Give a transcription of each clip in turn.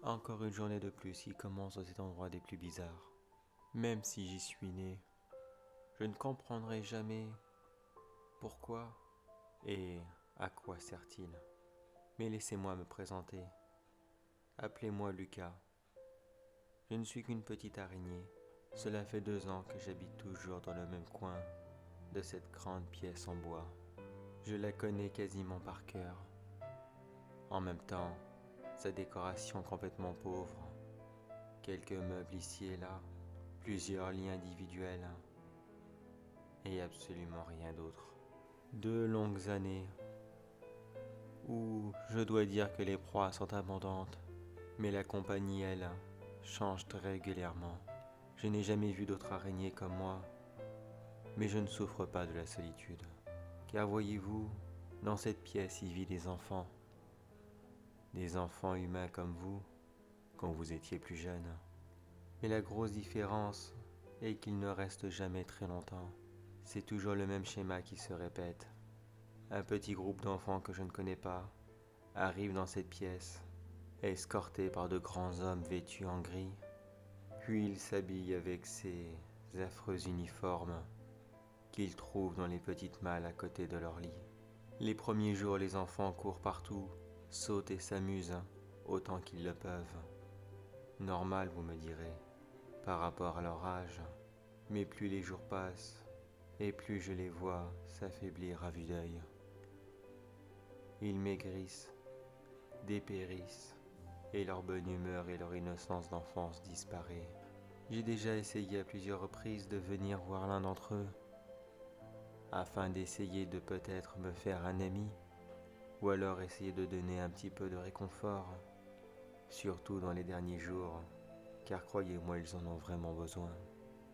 Encore une journée de plus qui commence dans cet endroit des plus bizarres. Même si j'y suis né, je ne comprendrai jamais pourquoi et à quoi sert-il. Mais laissez-moi me présenter. Appelez-moi Lucas. Je ne suis qu'une petite araignée. Cela fait 2 ans que j'habite toujours dans le même coin de cette grande pièce en bois. Je la connais quasiment par cœur. En même temps, sa décoration complètement pauvre. Quelques meubles ici et là, plusieurs lits individuels et absolument rien d'autre. 2 longues années où je dois dire que les proies sont abondantes, mais la compagnie, elle, change très régulièrement. Je n'ai jamais vu d'autres araignées comme moi, mais je ne souffre pas de la solitude. Car voyez-vous, dans cette pièce, il vit des enfants humains comme vous, quand vous étiez plus jeune. Mais la grosse différence est qu'ils ne restent jamais très longtemps. C'est toujours le même schéma qui se répète. Un petit groupe d'enfants que je ne connais pas arrive dans cette pièce, escorté par de grands hommes vêtus en gris, puis ils s'habillent avec ces affreux uniformes qu'ils trouvent dans les petites malles à côté de leur lit. Les premiers jours, les enfants courent partout, sautent et s'amusent autant qu'ils le peuvent. Normal, vous me direz, par rapport à leur âge, mais plus les jours passent, et plus je les vois s'affaiblir à vue d'œil. Ils maigrissent, dépérissent, et leur bonne humeur et leur innocence d'enfance disparaît. J'ai déjà essayé à plusieurs reprises de venir voir l'un d'entre eux, afin d'essayer de peut-être me faire un ami, ou alors essayer de donner un petit peu de réconfort, surtout dans les derniers jours, car croyez-moi, ils en ont vraiment besoin.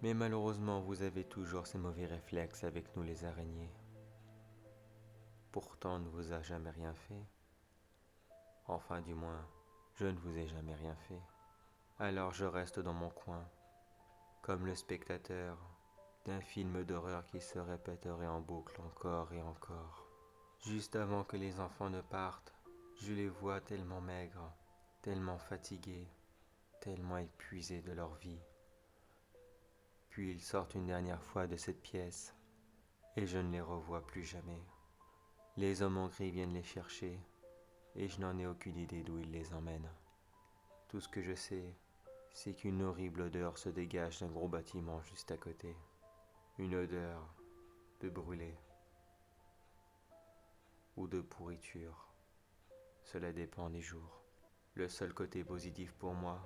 Mais malheureusement, vous avez toujours ces mauvais réflexes avec nous les araignées. Pourtant, on ne vous a jamais rien fait. Enfin, du moins, je ne vous ai jamais rien fait. Alors je reste dans mon coin, comme le spectateur d'un film d'horreur qui se répéterait en boucle encore et encore. Juste avant que les enfants ne partent, je les vois tellement maigres, tellement fatigués, tellement épuisés de leur vie. Puis ils sortent une dernière fois de cette pièce, et je ne les revois plus jamais. Les hommes en gris viennent les chercher, et je n'en ai aucune idée d'où ils les emmènent. Tout ce que je sais, c'est qu'une horrible odeur se dégage d'un gros bâtiment juste à côté. Une odeur de brûlé ou de pourriture. Cela dépend des jours. Le seul côté positif pour moi,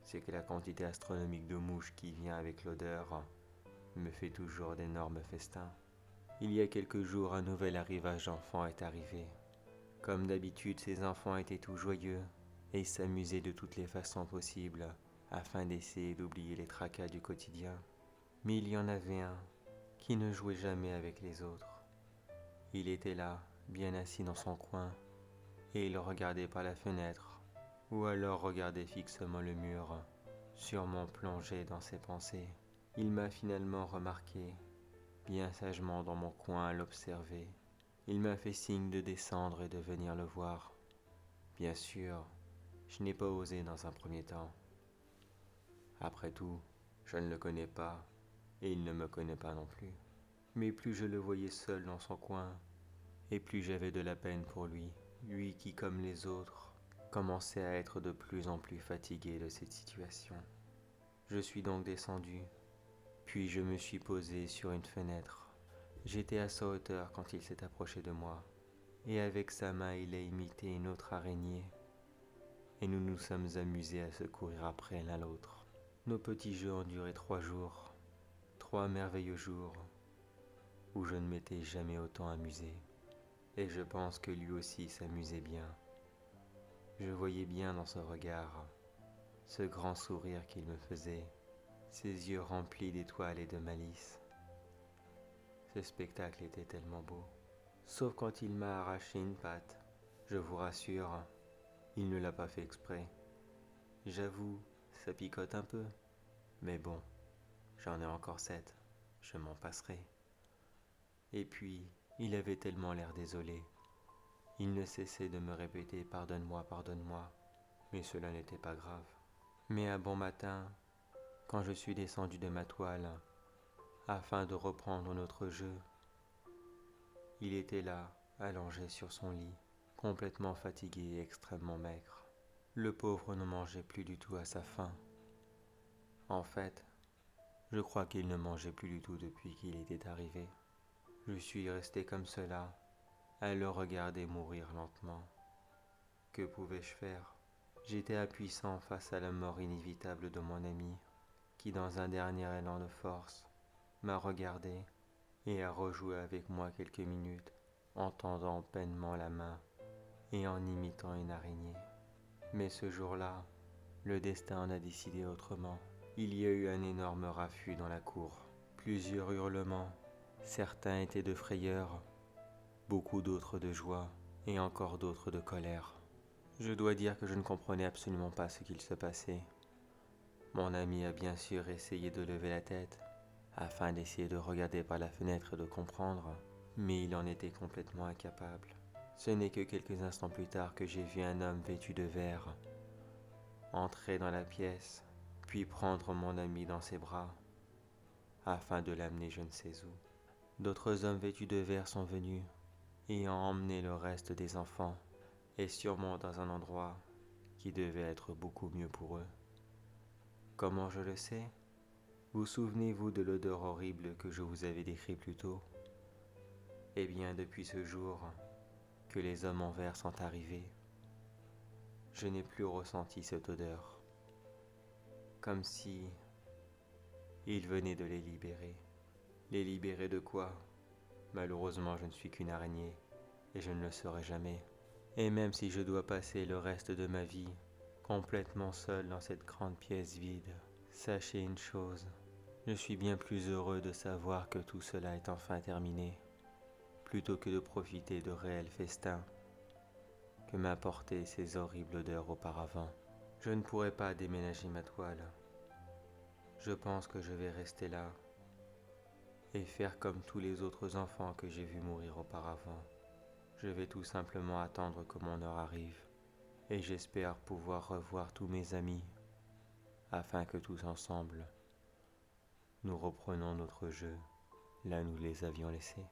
c'est que la quantité astronomique de mouches qui vient avec l'odeur me fait toujours d'énormes festins. Il y a quelques jours, un nouvel arrivage d'enfants est arrivé. Comme d'habitude, ces enfants étaient tout joyeux et s'amusaient de toutes les façons possibles afin d'essayer d'oublier les tracas du quotidien. Mais il y en avait un qui ne jouait jamais avec les autres. Il était là, bien assis dans son coin, et il regardait par la fenêtre, ou alors regardait fixement le mur, sûrement plongé dans ses pensées. Il m'a finalement remarqué, bien sagement dans mon coin à l'observer. Il m'a fait signe de descendre et de venir le voir. Bien sûr, je n'ai pas osé dans un premier temps. Après tout, je ne le connais pas, et il ne me connaît pas non plus. Mais plus je le voyais seul dans son coin, et plus j'avais de la peine pour lui, lui qui, comme les autres, commençait à être de plus en plus fatigué de cette situation. Je suis donc descendu, puis je me suis posé sur une fenêtre. J'étais à sa hauteur quand il s'est approché de moi, et avec sa main il a imité une autre araignée, et nous nous sommes amusés à se courir après l'un l'autre. Nos petits jeux ont duré 3 jours, 3 merveilleux jours, où je ne m'étais jamais autant amusé. Et je pense que lui aussi s'amusait bien. Je voyais bien dans son regard ce grand sourire qu'il me faisait, ses yeux remplis d'étoiles et de malice. Ce spectacle était tellement beau. Sauf quand il m'a arraché une patte. Je vous rassure, il ne l'a pas fait exprès. J'avoue, ça picote un peu. Mais bon, j'en ai encore 7. Je m'en passerai. Et puis, Il avait tellement l'air désolé. Il ne cessait de me répéter « Pardonne-moi, pardonne-moi », mais cela n'était pas grave. Mais un bon matin, quand je suis descendu de ma toile, afin de reprendre notre jeu, il était là, allongé sur son lit, complètement fatigué et extrêmement maigre. Le pauvre ne mangeait plus du tout à sa faim. En fait, je crois qu'il ne mangeait plus du tout depuis qu'il était arrivé. Je suis resté comme cela, à le regarder mourir lentement. Que pouvais-je faire? J'étais impuissant face à la mort inévitable de mon ami, qui dans un dernier élan de force, m'a regardé et a rejoué avec moi quelques minutes en tendant peinement la main et en imitant une araignée. Mais ce jour-là, le destin en a décidé autrement. Il y a eu un énorme raffut dans la cour, plusieurs hurlements, certains étaient de frayeur, beaucoup d'autres de joie et encore d'autres de colère. Je dois dire que je ne comprenais absolument pas ce qu'il se passait. Mon ami a bien sûr essayé de lever la tête, afin d'essayer de regarder par la fenêtre et de comprendre, mais il en était complètement incapable. Ce n'est que quelques instants plus tard que j'ai vu un homme vêtu de vert entrer dans la pièce, puis prendre mon ami dans ses bras, afin de l'amener je ne sais où. D'autres hommes vêtus de vert sont venus et ont emmené le reste des enfants, et sûrement dans un endroit qui devait être beaucoup mieux pour eux. Comment je le sais? Vous souvenez-vous de l'odeur horrible que je vous avais décrite plus tôt? Eh bien, depuis ce jour que les hommes en vert sont arrivés, je n'ai plus ressenti cette odeur, comme si ils venaient de les libérer. Les libérer de quoi? Malheureusement, je ne suis qu'une araignée, et je ne le serai jamais. Et même si je dois passer le reste de ma vie complètement seul dans cette grande pièce vide, sachez une chose, je suis bien plus heureux de savoir que tout cela est enfin terminé, plutôt que de profiter de réels festins que m'apportaient ces horribles odeurs auparavant. Je ne pourrai pas déménager ma toile. Je pense que je vais rester là et faire comme tous les autres enfants que j'ai vus mourir auparavant. Je vais tout simplement attendre que mon heure arrive et j'espère pouvoir revoir tous mes amis afin que tous ensemble, nous reprenons notre jeu là où nous les avions laissés.